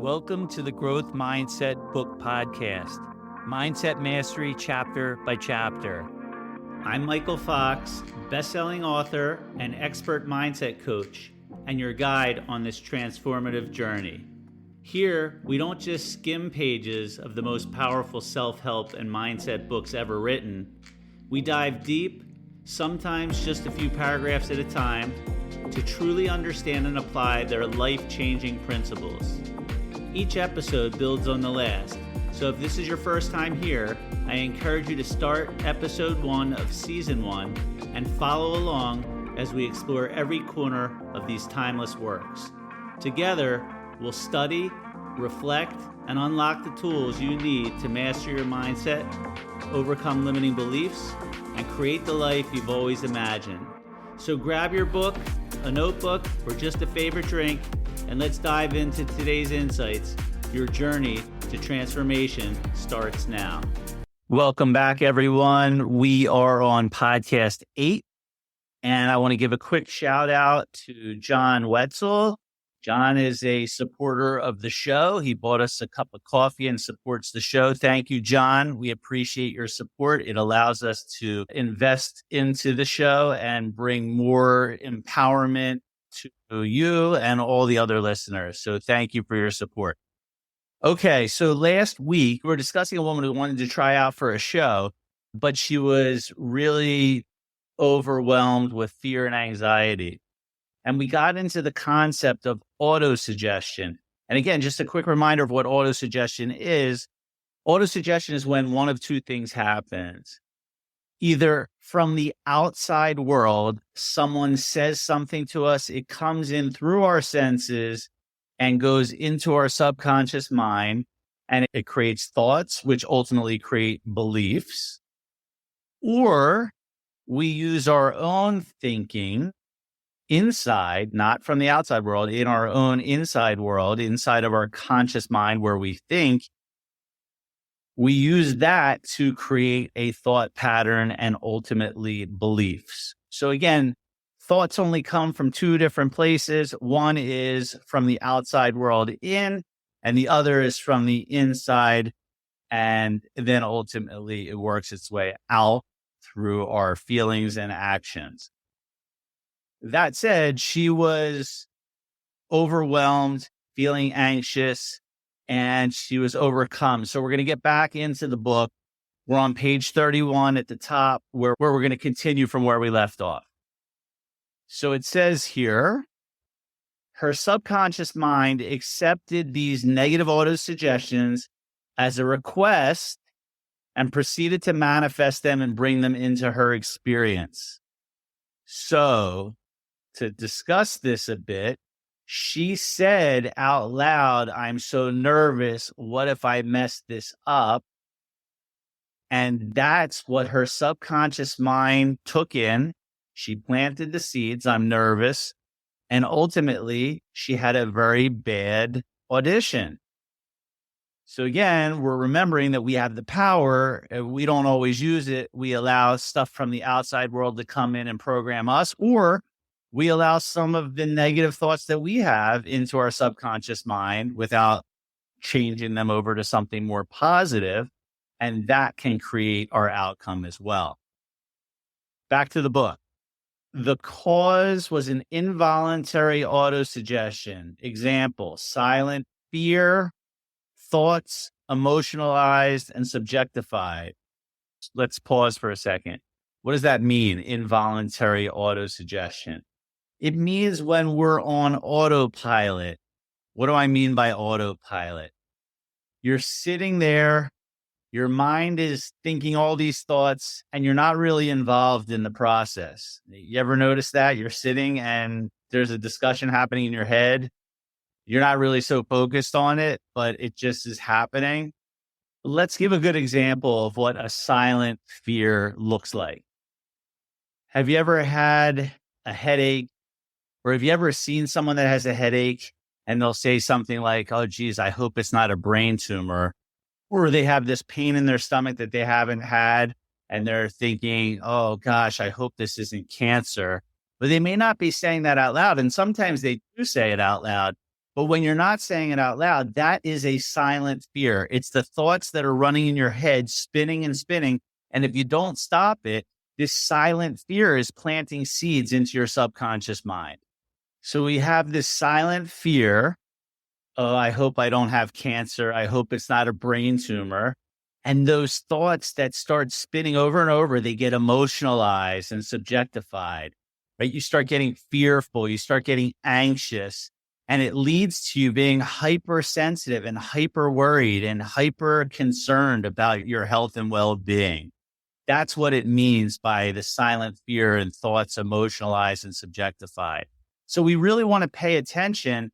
Welcome to the Growth Mindset Book Podcast, Mindset Mastery chapter by chapter. I'm Michael Fox, best-selling author and expert mindset coach, and your guide on this transformative journey. Here, we don't just skim pages of the most powerful self-help and mindset books ever written. We dive deep, sometimes just a few paragraphs at a time, to truly understand and apply their life-changing principles. Each episode builds on the last, so if this is your first time here, I encourage you to start episode 1 of season 1 and follow along as we explore every corner of these timeless works. Together, we'll study, reflect, and unlock the tools you need to master your mindset, overcome limiting beliefs, and create the life you've always imagined. So grab your book, a notebook, or just a favorite drink, and let's dive into today's insights. Your journey to transformation starts now. Welcome back, everyone. We are on podcast 8, and I want to give a quick shout out to John Wetzel. John is a supporter of the show. He bought us a cup of coffee and supports the show. Thank you, John. We appreciate your support. It allows us to invest into the show and bring more empowerment to you and all the other listeners. So thank you for your support. Okay, so last week we were discussing a woman who wanted to try out for a show, but she was really overwhelmed with fear and anxiety. And we got into the concept of autosuggestion. And again, just a quick reminder of what autosuggestion is. Autosuggestion is when one of two things happens. Either from the outside world, someone says something to us, it comes in through our senses and goes into our subconscious mind, and it creates thoughts, which ultimately create beliefs. Or we use our own thinking inside, not from the outside world, in our own inside world, inside of our conscious mind where we think. We use that to create a thought pattern and ultimately beliefs. So again, thoughts only come from two different places. One is from the outside world in, and the other is from the inside. And then ultimately it works its way out through our feelings and actions. That said, she was overwhelmed, feeling anxious, and she was overcome. So we're going to get back into the book. We're on page 31 at the top where we're going to continue from where we left off. So it says here, her subconscious mind accepted these negative autosuggestions as a request and proceeded to manifest them and bring them into her experience. So to discuss this a bit, she said out loud, "I'm so nervous. What if I mess this up?" And that's what her subconscious mind took in. She planted the seeds, "I'm nervous." And ultimately, she had a very bad audition. So again, we're remembering that we have the power. We don't always use it. We allow stuff from the outside world to come in and program us, or we allow some of the negative thoughts that we have into our subconscious mind without changing them over to something more positive, and that can create our outcome as well. Back to the book. The cause was an involuntary autosuggestion. Example, silent fear, thoughts emotionalized and subjectified. Let's pause for a second. What does that mean, involuntary autosuggestion? It means when we're on autopilot. What do I mean by autopilot? You're sitting there, your mind is thinking all these thoughts, and you're not really involved in the process. You ever notice that? You're sitting and there's a discussion happening in your head. You're not really so focused on it, but it just is happening. Let's give a good example of what a silent fear looks like. Have you ever had a headache? Or have you ever seen someone that has a headache and they'll say something like, "Oh, geez, I hope it's not a brain tumor." Or they have this pain in their stomach that they haven't had and they're thinking, "Oh gosh, I hope this isn't cancer." But they may not be saying that out loud. And sometimes they do say it out loud. But when you're not saying it out loud, that is a silent fear. It's the thoughts that are running in your head, spinning and spinning. And if you don't stop it, this silent fear is planting seeds into your subconscious mind. So we have this silent fear. Oh, I hope I don't have cancer. I hope it's not a brain tumor. And those thoughts that start spinning over and over, they get emotionalized and subjectified, right? You start getting fearful, you start getting anxious, and it leads to you being hypersensitive and hyper worried and hyper concerned about your health and well-being. That's what it means by the silent fear and thoughts emotionalized and subjectified. So we really want to pay attention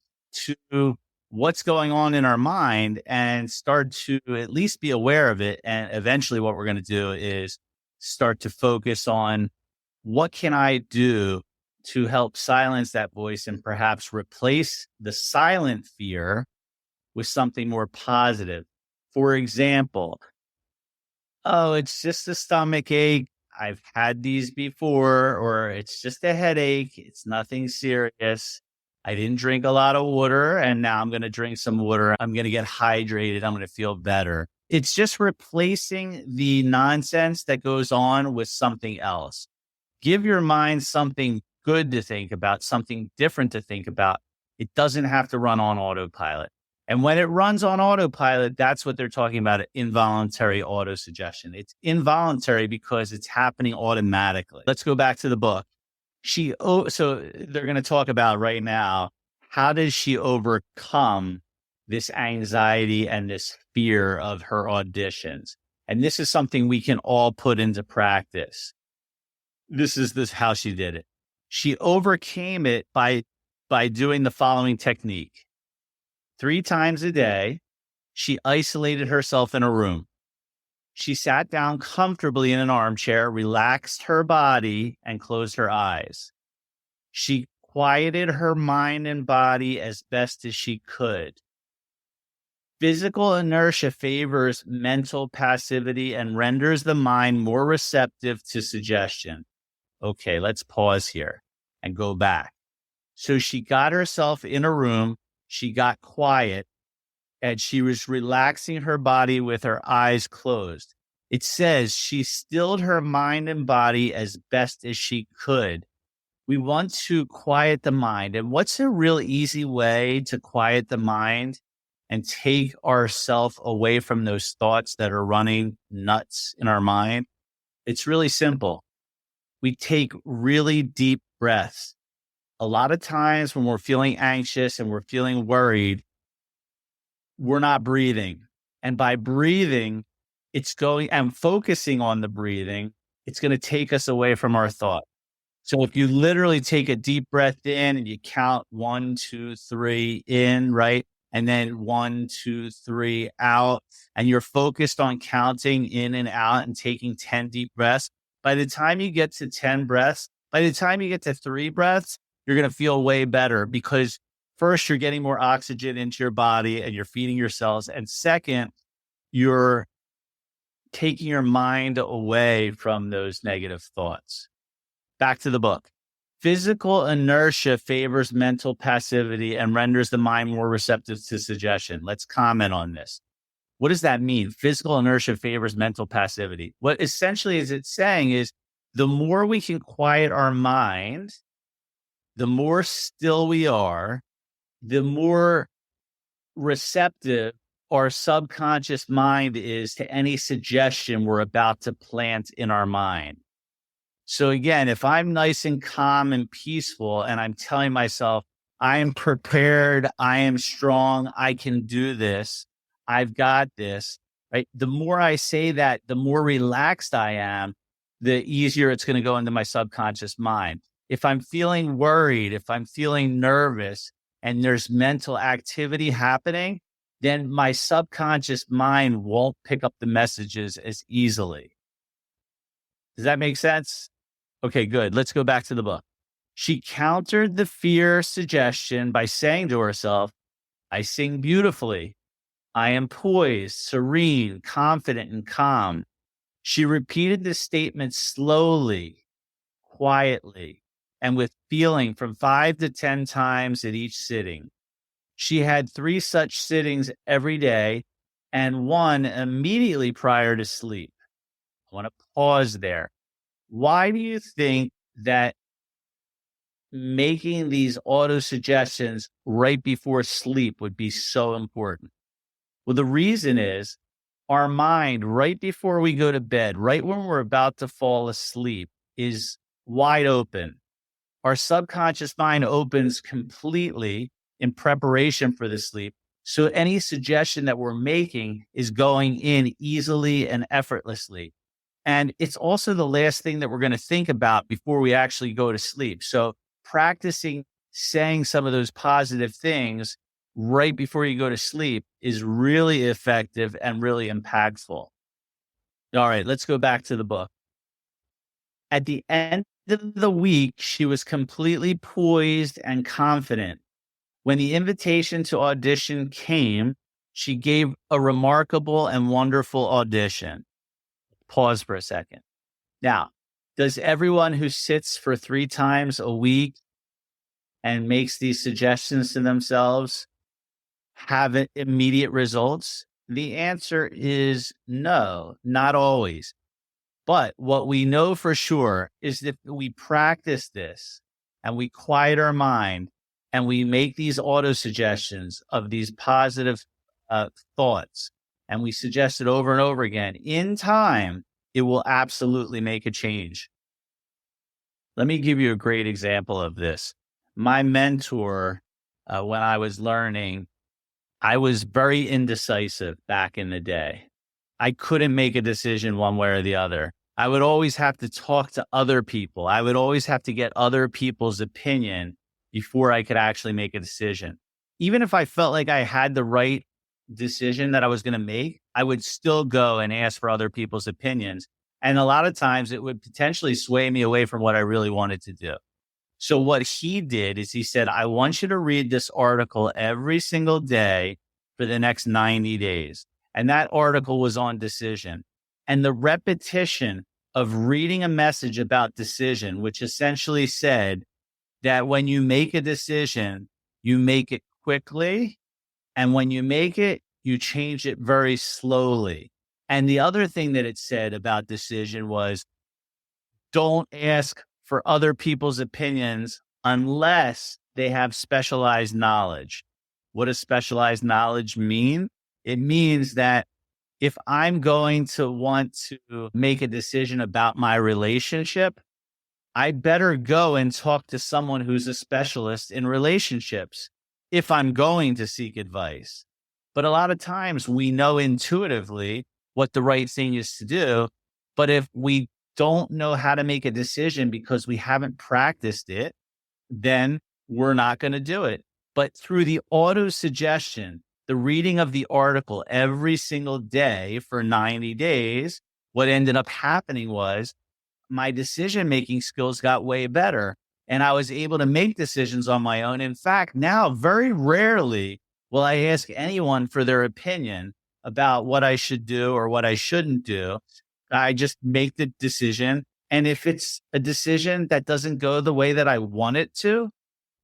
to what's going on in our mind and start to at least be aware of it. And eventually what we're going to do is start to focus on what can I do to help silence that voice and perhaps replace the silent fear with something more positive. For example, oh, it's just a stomach ache. I've had these before, or it's just a headache. It's nothing serious. I didn't drink a lot of water, and now I'm going to drink some water. I'm going to get hydrated. I'm going to feel better. It's just replacing the nonsense that goes on with something else. Give your mind something good to think about, something different to think about. It doesn't have to run on autopilot. And when it runs on autopilot, that's what they're talking about, involuntary autosuggestion. It's involuntary because it's happening automatically. Let's go back to the book. So they're going to talk about right now, how does she overcome this anxiety and this fear of her auditions? And this is something we can all put into practice. This is how she did it. She overcame it by doing the following technique. 3 times a day, she isolated herself in a room. She sat down comfortably in an armchair, relaxed her body, and closed her eyes. She quieted her mind and body as best as she could. Physical inertia favors mental passivity and renders the mind more receptive to suggestion. Okay, let's pause here and go back. So she got herself in a room, she got quiet, and she was relaxing her body with her eyes closed. It says she stilled her mind and body as best as she could. We want to quiet the mind. And what's a real easy way to quiet the mind and take ourselves away from those thoughts that are running nuts in our mind? It's really simple. We take really deep breaths. A lot of times when we're feeling anxious and we're feeling worried, we're not breathing. And by breathing, it's going and focusing on the breathing, it's going to take us away from our thought. So if you literally take a deep breath in and you count 1, 2, 3 in, right? And then 1, 2, 3 out, and you're focused on counting in and out and taking 10 deep breaths. By the time you get to 10 breaths, by the time you get to 3 breaths, you're going to feel way better because first, you're getting more oxygen into your body and you're feeding your cells. And second, you're taking your mind away from those negative thoughts. Back to the book. Physical inertia favors mental passivity and renders the mind more receptive to suggestion. Let's comment on this. What does that mean? Physical inertia favors mental passivity. What essentially is it saying is the more we can quiet our mind, the more still we are, the more receptive our subconscious mind is to any suggestion we're about to plant in our mind. So again, if I'm nice and calm and peaceful and I'm telling myself, I am prepared, I am strong, I can do this, I've got this, right? The more I say that, the more relaxed I am, the easier it's going to go into my subconscious mind. If I'm feeling worried, if I'm feeling nervous and there's mental activity happening, then my subconscious mind won't pick up the messages as easily. Does that make sense? Okay, good. Let's go back to the book. She countered the fear suggestion by saying to herself, I sing beautifully. I am poised, serene, confident, and calm. She repeated the statement slowly, quietly, and with feeling from 5 to 10 times at each sitting. She had 3 such sittings every day and one immediately prior to sleep. I want to pause there. Why do you think that making these auto suggestions right before sleep would be so important? Well, the reason is our mind, right before we go to bed, right when we're about to fall asleep, is wide open. Our subconscious mind opens completely in preparation for the sleep. So any suggestion that we're making is going in easily and effortlessly. And it's also the last thing that we're going to think about before we actually go to sleep. So practicing saying some of those positive things right before you go to sleep is really effective and really impactful. All right, let's go back to the book. At the end of the week, she was completely poised and confident. When the invitation to audition came, she gave a remarkable and wonderful audition. Pause for a second. Now, does everyone who sits for 3 times a week and makes these suggestions to themselves have immediate results? The answer is no, not always. But what we know for sure is that if we practice this and we quiet our mind and we make these auto suggestions of these positive thoughts and we suggest it over and over again, in time, it will absolutely make a change. Let me give you a great example of this. My mentor, when I was learning, I was very indecisive back in the day. I couldn't make a decision one way or the other. I would always have to talk to other people. I would always have to get other people's opinion before I could actually make a decision. Even if I felt like I had the right decision that I was going to make, I would still go and ask for other people's opinions. And a lot of times it would potentially sway me away from what I really wanted to do. So what he did is he said, I want you to read this article every single day for the next 90 days. And that article was on decision. And the repetition of reading a message about decision, which essentially said that when you make a decision, you make it quickly. And when you make it, you change it very slowly. And the other thing that it said about decision was, don't ask for other people's opinions unless they have specialized knowledge. What does specialized knowledge mean? It means that if I'm going to want to make a decision about my relationship, I better go and talk to someone who's a specialist in relationships if I'm going to seek advice. But a lot of times we know intuitively what the right thing is to do. But if we don't know how to make a decision because we haven't practiced it, then we're not going to do it. But through the auto suggestion, the reading of the article every single day for 90 days, what ended up happening was my decision-making skills got way better and I was able to make decisions on my own. In fact, now very rarely will I ask anyone for their opinion about what I should do or what I shouldn't do. I just make the decision. And if it's a decision that doesn't go the way that I want it to,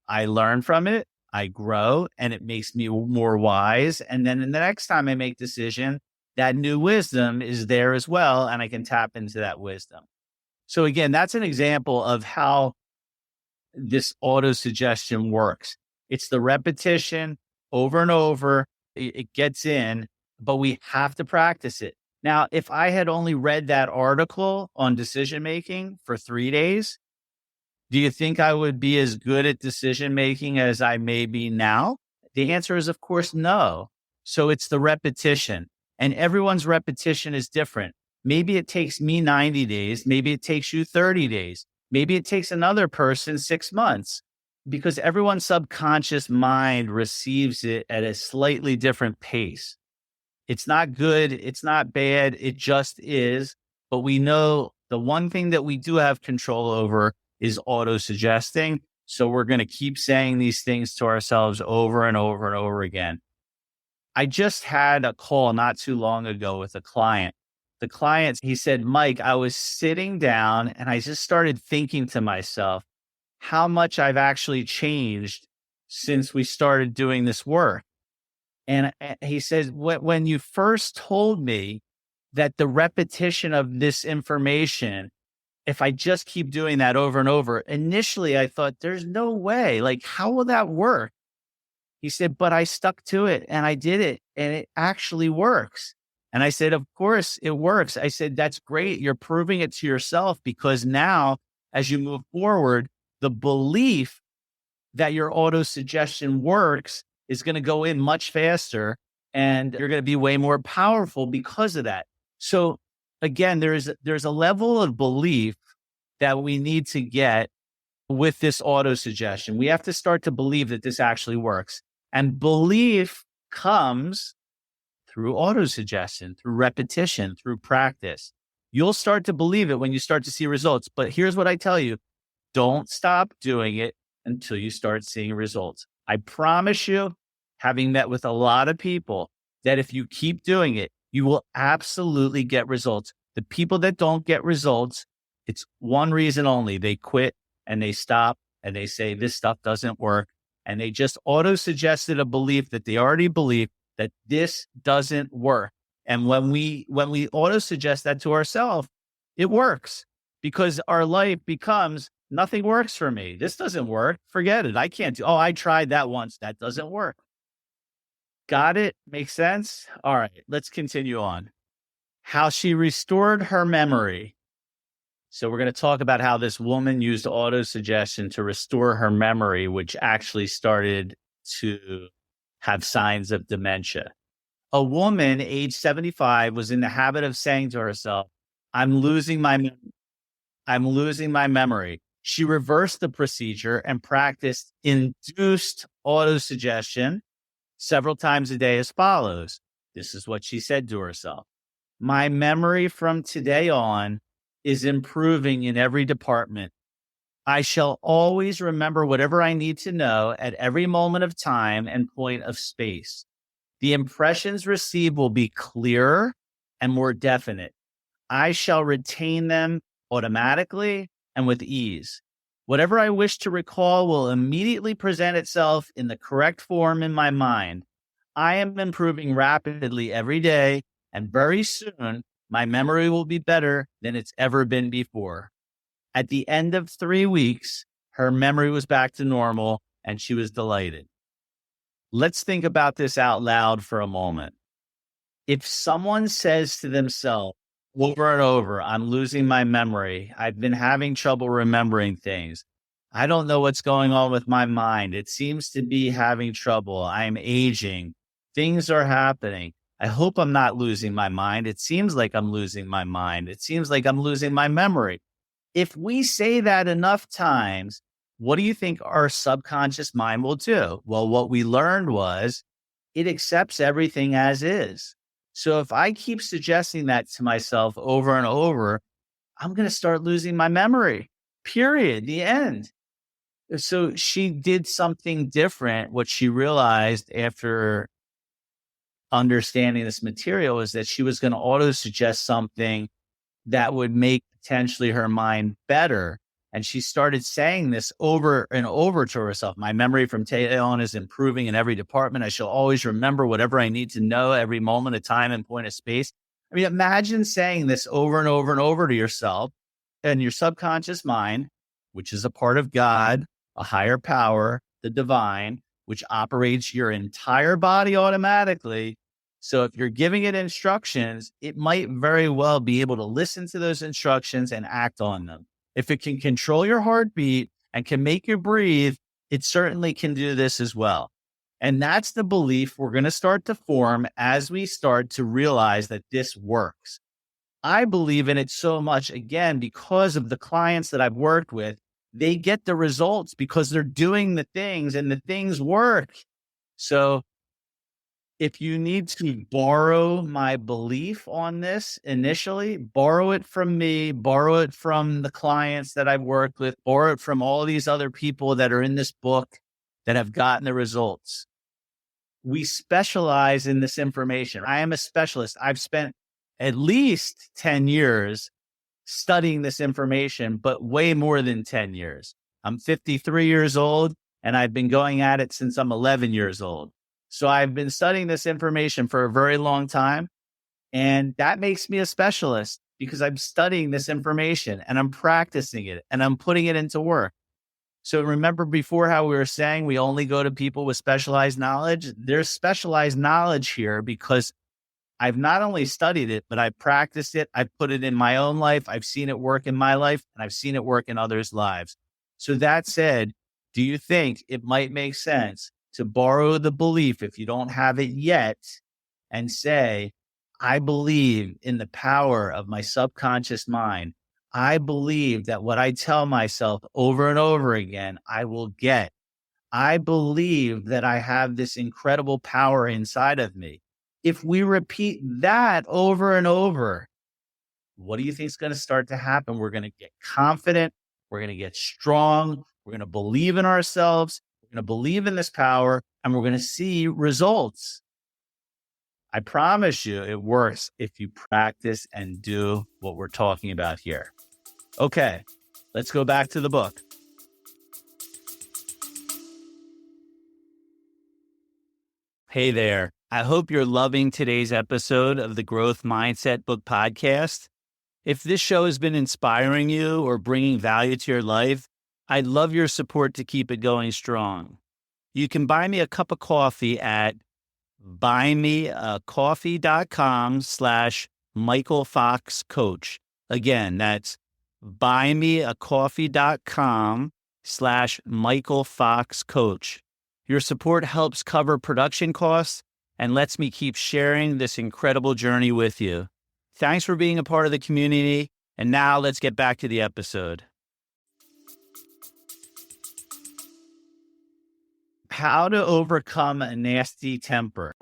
I learn from it, I grow, and it makes me more wise. And then the next time I make decision, that new wisdom is there as well, and I can tap into that wisdom. So again, that's an example of how this auto suggestion works. It's the repetition over and over. It gets in, but we have to practice it. Now, if I had only read that article on decision making for 3 days, do you think I would be as good at decision making as I may be now? The answer is, of course, no. So it's the repetition, and everyone's repetition is different. Maybe it takes me 90 days. Maybe it takes you 30 days. Maybe it takes another person 6 months, because everyone's subconscious mind receives it at a slightly different pace. It's not good. It's not bad. It just is. But we know the one thing that we do have control over is auto suggesting. So we're going to keep saying these things to ourselves over and over and over again. I just had a call not too long ago with a client. The client, he said, Mike, I was sitting down and I just started thinking to myself how much I've actually changed since we started doing this work. And he says, when you first told me that the repetition of this information, if I just keep doing that over and over, initially I thought, there's no way. Like, how will that work? He said, but I stuck to it and I did it and it actually works. And I said, of course it works. I said, that's great. You're proving it to yourself, because now as you move forward, the belief that your auto suggestion works is going to go in much faster, and you're going to be way more powerful because of that. So again, there's a level of belief that we need to get with this auto suggestion. We have to start to believe that this actually works. And belief comes through auto suggestion, through repetition, through practice. You'll start to believe it when you start to see results. But here's what I tell you: don't stop doing it until you start seeing results. I promise you, having met with a lot of people, that if you keep doing it, you will absolutely get results. The people that don't get results, it's one reason only: they quit and they stop and they say, this stuff doesn't work. And they just auto-suggested a belief that they already believe, that this doesn't work. And when we auto-suggest that to ourselves, it works, because our life becomes, nothing works for me. This doesn't work. Forget it. I can't do. Oh, I tried that once. That doesn't work. Got it? Makes sense? All right, let's continue on. How she restored her memory. So we're going to talk about how this woman used auto-suggestion to restore her memory, which actually started to have signs of dementia. A woman aged 75 was in the habit of saying to herself, I'm losing my memory. She reversed the procedure and practiced induced auto-suggestion several times a day as follows. This is what she said to herself: my memory from today on is improving in every department. I shall always remember whatever I need to know at every moment of time and point of space. The impressions received will be clearer and more definite. I shall retain them automatically and with ease. Whatever I wish to recall will immediately present itself in the correct form in my mind. I am improving rapidly every day, and very soon my memory will be better than it's ever been before. At the end of 3 weeks, her memory was back to normal and she was delighted. Let's think about this out loud for a moment. If someone says to themselves over and over, I'm losing my memory, I've been having trouble remembering things, I don't know what's going on with my mind, it seems to be having trouble, I'm aging, things are happening, I hope I'm not losing my mind, it seems like I'm losing my mind, it seems like I'm losing my memory. If we say that enough times, what do you think our subconscious mind will do? Well, what we learned was it accepts everything as is. So if I keep suggesting that to myself over and over, I'm going to start losing my memory, period, the end. So she did something different. What she realized after understanding this material is that she was going to auto-suggest something that would make potentially her mind better. And she started saying this over and over to herself. My memory from today on is improving in every department. I shall always remember whatever I need to know every moment of time and point of space. I mean, imagine saying this over and over and over to yourself, and your subconscious mind, which is a part of God, a higher power, the divine, which operates your entire body automatically. So if you're giving it instructions, it might very well be able to listen to those instructions and act on them. If it can control your heartbeat and can make you breathe, it certainly can do this as well. And that's the belief we're going to start to form as we start to realize that this works. I believe in it so much, again, because of the clients that I've worked with. They get the results because they're doing the things and the things work. So if you need to borrow my belief on this initially, borrow it from me, borrow it from the clients that I've worked with, borrow it from all these other people that are in this book that have gotten the results. We specialize in this information. I am a specialist. I've spent at least 10 years studying this information, but way more than 10 years. I'm 53 years old. and I've been going at it since I'm 11 years old. So I've been studying this information for a very long time. And that makes me a specialist because I'm studying this information and I'm practicing it and I'm putting it into work. So remember before how we were saying we only go to people with specialized knowledge? There's specialized knowledge here because I've not only studied it, but I've practiced it. I've put it in my own life. I've seen it work in my life and I've seen it work in others' lives. So that said, do you think it might make sense to borrow the belief if you don't have it yet and say, I believe in the power of my subconscious mind. I believe that what I tell myself over and over again, I will get. I believe that I have this incredible power inside of me. If we repeat that over and over, what do you think is going to start to happen? We're going to get confident. We're going to get strong. We're going to believe in ourselves. We're going to believe in this power, and we're going to see results. I promise you it works if you practice and do what we're talking about here. Okay, let's go back to the book. Hey there. I hope you're loving today's episode of the Growth Mindset Book Podcast. If this show has been inspiring you or bringing value to your life, I'd love your support to keep it going strong. You can buy me a cup of coffee at buymeacoffee.com/Michael Fox Coach. Again, that's buymeacoffee.com/Michael Fox Coach. Your support helps cover production costs and lets me keep sharing this incredible journey with you. Thanks for being a part of the community. And now let's get back to the episode. How to overcome a nasty temper.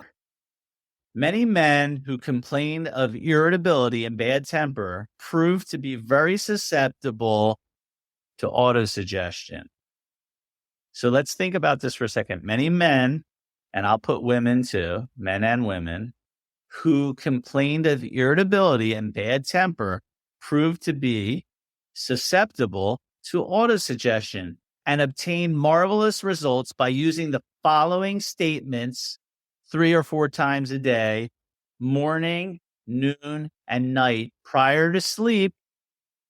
Many men who complain of irritability and bad temper prove to be very susceptible to autosuggestion. So let's think about this for a second. Many men, and I'll put women too, men and women, who complained of irritability and bad temper proved to be susceptible to autosuggestion and obtain marvelous results by using the following statements 3 or 4 times a day, morning, noon, and night prior to sleep.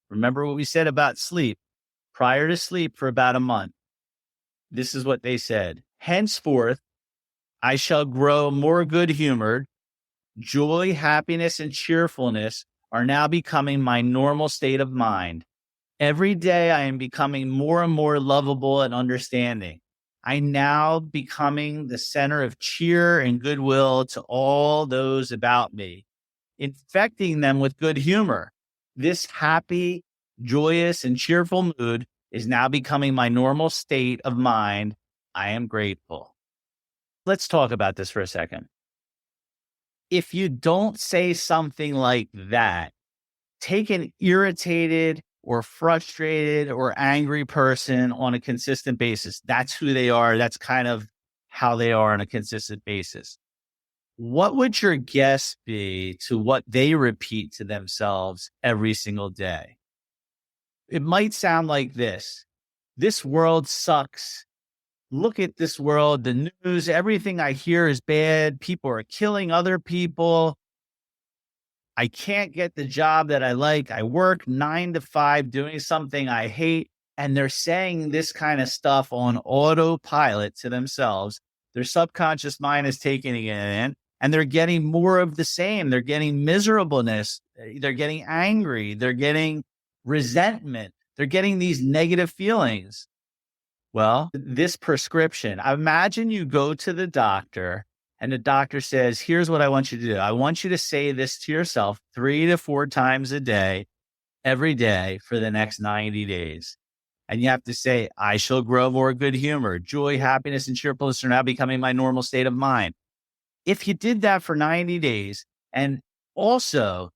Remember what we said about sleep, prior to sleep for about a month. This is what they said. Henceforth, I shall grow more good-humored. Joy, happiness, and cheerfulness are now becoming my normal state of mind. Every day I am becoming more and more lovable and understanding. I now becoming the center of cheer and goodwill to all those about me, infecting them with good humor. This happy, joyous, and cheerful mood is now becoming my normal state of mind. I am grateful. Let's talk about this for a second. If you don't say something like that, take an irritated or frustrated or angry person on a consistent basis. That's who they are. That's kind of how they are on a consistent basis. What would your guess be to what they repeat to themselves every single day? It might sound like this. This world sucks. Look at this world, the news, everything I hear is bad. People are killing other people. I can't get the job that I like. I work 9 to 5 doing something I hate. And they're saying this kind of stuff on autopilot to themselves. Their subconscious mind is taking it in and they're getting more of the same. They're getting miserableness. They're getting angry. They're getting resentment. They're getting these negative feelings. Well, this prescription, imagine you go to the doctor and the doctor says, here's what I want you to do. I want you to say this to yourself 3 to 4 times a day, every day for the next 90 days. And you have to say, I shall grow more good humor. Joy, happiness, and cheerfulness are now becoming my normal state of mind. If you did that for 90 days, and also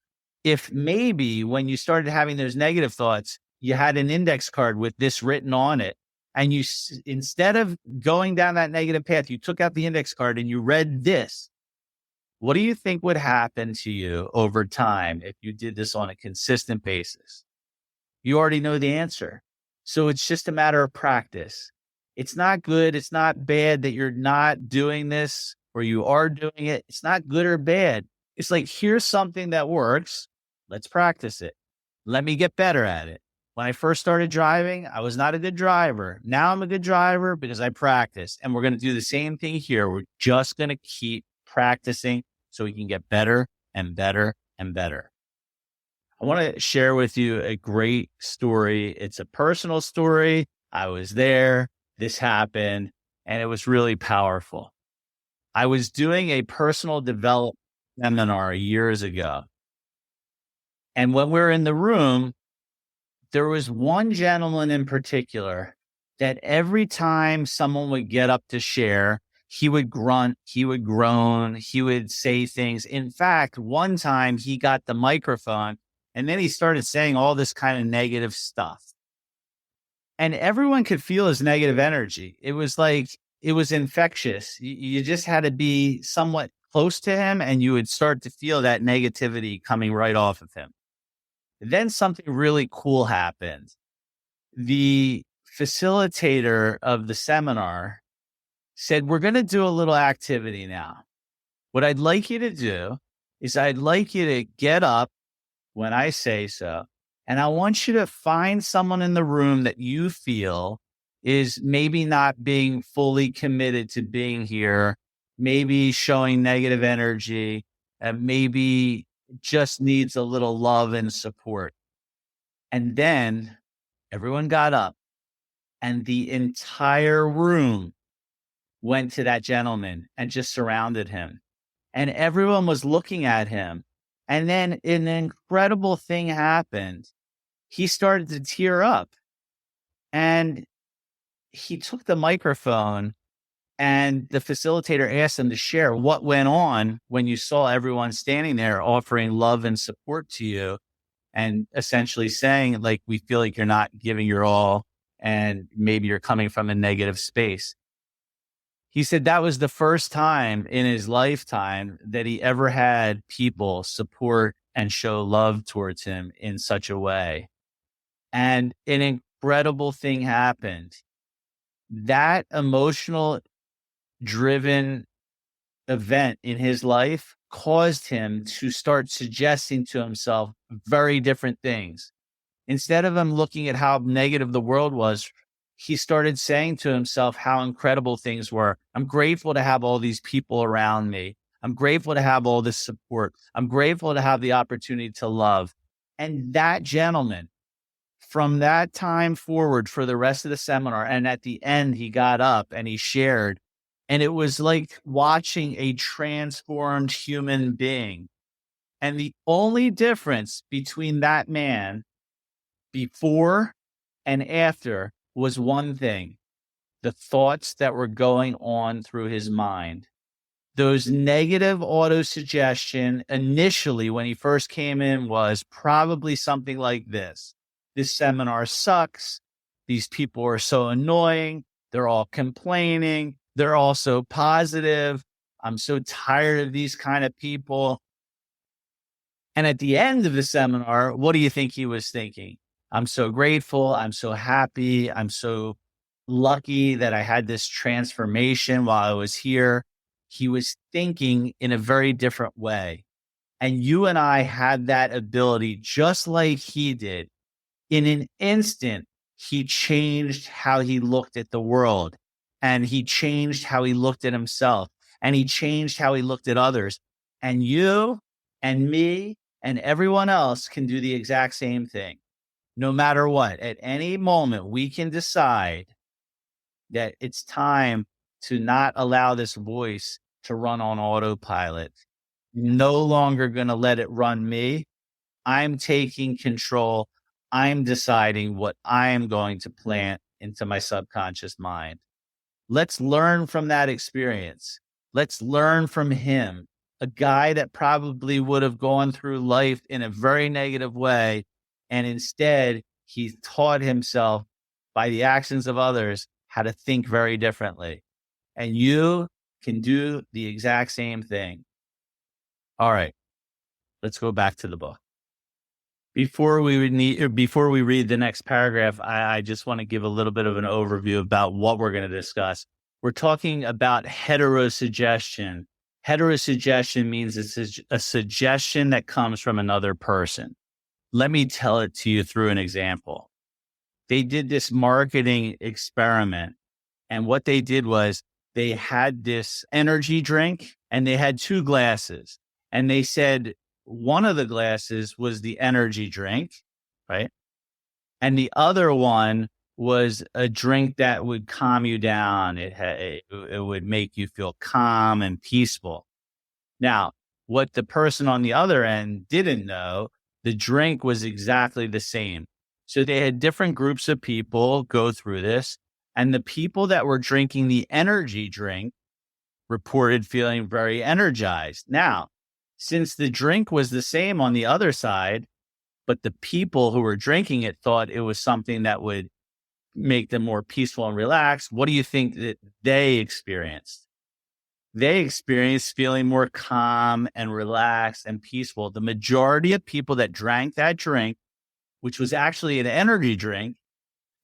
if maybe when you started having those negative thoughts, you had an index card with this written on it, and you, instead of going down that negative path, you took out the index card and you read this. What do you think would happen to you over time if you did this on a consistent basis? You already know the answer. So it's just a matter of practice. It's not good. It's not bad that you're not doing this or you are doing it. It's not good or bad. It's like, here's something that works. Let's practice it. Let me get better at it. When I first started driving, I was not a good driver. Now I'm a good driver because I practiced. And we're going to do the same thing here. We're just going to keep practicing so we can get better and better and better. I want to share with you a great story. It's a personal story. I was there. This happened, and it was really powerful. I was doing a personal development seminar years ago. And when we were in the room, there was one gentleman in particular that every time someone would get up to share, he would grunt, he would groan, he would say things. In fact, one time he got the microphone and then he started saying all this kind of negative stuff. And everyone could feel his negative energy. It was like, it was infectious. You just had to be somewhat close to him and you would start to feel that negativity coming right off of him. Then something really cool happened. The facilitator of the seminar said, we're going to do a little activity now. What I'd like you to do is I'd like you to get up when I say so. And I want you to find someone in the room that you feel is maybe not being fully committed to being here, maybe showing negative energy, and maybe just needs a little love and support. And then everyone got up and the entire room went to that gentleman and just surrounded him. And everyone was looking at him. And then an incredible thing happened. He started to tear up and he took the microphone and the facilitator asked him to share what went on when you saw everyone standing there offering love and support to you and essentially saying, like, we feel like you're not giving your all and maybe you're coming from a negative space. He said that was the first time in his lifetime that he ever had people support and show love towards him in such a way. And an incredible thing happened. That emotional driven event in his life caused him to start suggesting to himself very different things. Instead of him looking at how negative the world was, he started saying to himself how incredible things were. I'm grateful to have all these people around me. I'm grateful to have all this support. I'm grateful to have the opportunity to love. And that gentleman, from that time forward for the rest of the seminar, and at the end, he got up and he shared. And it was like watching a transformed human being. And the only difference between that man before and after was one thing: the thoughts that were going on through his mind. Those negative auto-suggestion initially when he first came in was probably something like this. This seminar sucks. These people are so annoying. They're all complaining. They're all so positive. I'm so tired of these kind of people. And at the end of the seminar, what do you think he was thinking? I'm so grateful. I'm so happy. I'm so lucky that I had this transformation while I was here. He was thinking in a very different way. And you and I had that ability just like he did. In an instant, he changed how he looked at the world, and he changed how he looked at himself, and he changed how he looked at others. And you and me and everyone else can do the exact same thing. No matter what, at any moment, we can decide that it's time to not allow this voice to run on autopilot. No longer going to let it run me. I'm taking control. I'm deciding what I am going to plant into my subconscious mind. Let's learn from that experience. Let's learn from him, a guy that probably would have gone through life in a very negative way. And instead, he taught himself by the actions of others how to think very differently. And you can do the exact same thing. All right, let's go back to the book. Before we read the next paragraph, I just want to give a little bit of an overview about what we're going to discuss. We're talking about heterosuggestion. Heterosuggestion means it's a suggestion that comes from another person. Let me tell it to you through an example. They did this marketing experiment, and what they did was they had this energy drink and they had two glasses, and they said one of the glasses was the energy drink, right? And the other one was a drink that would calm you down. It would make you feel calm and peaceful. Now, what the person on the other end didn't know, the drink was exactly the same. So they had different groups of people go through this, and the people that were drinking the energy drink reported feeling very energized. Now, since the drink was the same on the other side, but the people who were drinking it thought it was something that would make them more peaceful and relaxed, what do you think that they experienced? They experienced feeling more calm and relaxed and peaceful. The majority of people that drank that drink, which was actually an energy drink,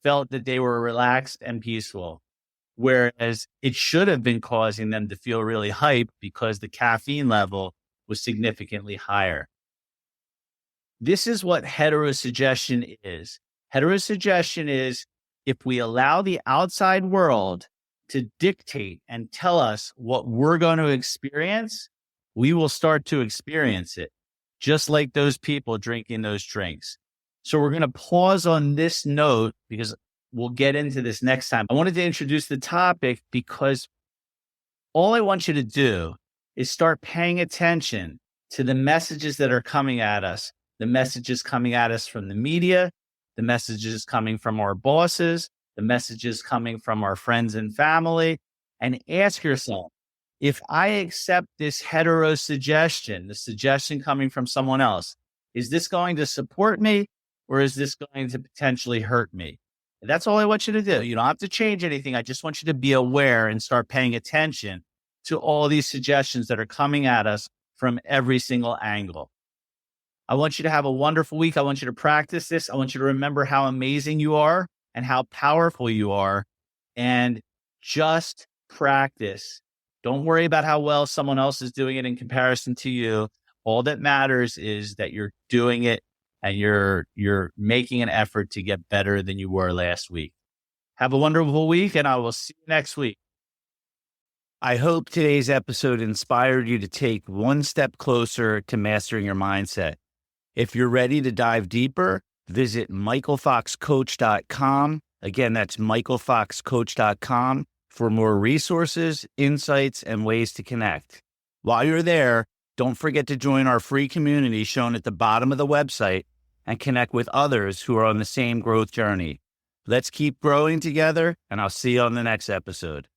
felt that they were relaxed and peaceful, whereas it should have been causing them to feel really hyped because the caffeine level was significantly higher. This is what heterosuggestion is. Heterosuggestion is if we allow the outside world to dictate and tell us what we're going to experience, we will start to experience it, just like those people drinking those drinks. So we're going to pause on this note because we'll get into this next time. I wanted to introduce the topic because all I want you to do is start paying attention to the messages that are coming at us, the messages coming at us from the media, the messages coming from our bosses, the messages coming from our friends and family, and ask yourself, if I accept this heterosuggestion, the suggestion coming from someone else, is this going to support me or is this going to potentially hurt me? And that's all I want you to do. You don't have to change anything. I just want you to be aware and start paying attention to all these suggestions that are coming at us from every single angle. I want you to have a wonderful week. I want you to practice this. I want you to remember how amazing you are and how powerful you are, and just practice. Don't worry about how well someone else is doing it in comparison to you. All that matters is that you're doing it and you're making an effort to get better than you were last week. Have a wonderful week, and I will see you next week. I hope today's episode inspired you to take one step closer to mastering your mindset. If you're ready to dive deeper, visit michaelfoxcoach.com. Again, that's michaelfoxcoach.com for more resources, insights, and ways to connect. While you're there, don't forget to join our free community shown at the bottom of the website and connect with others who are on the same growth journey. Let's keep growing together, and I'll see you on the next episode.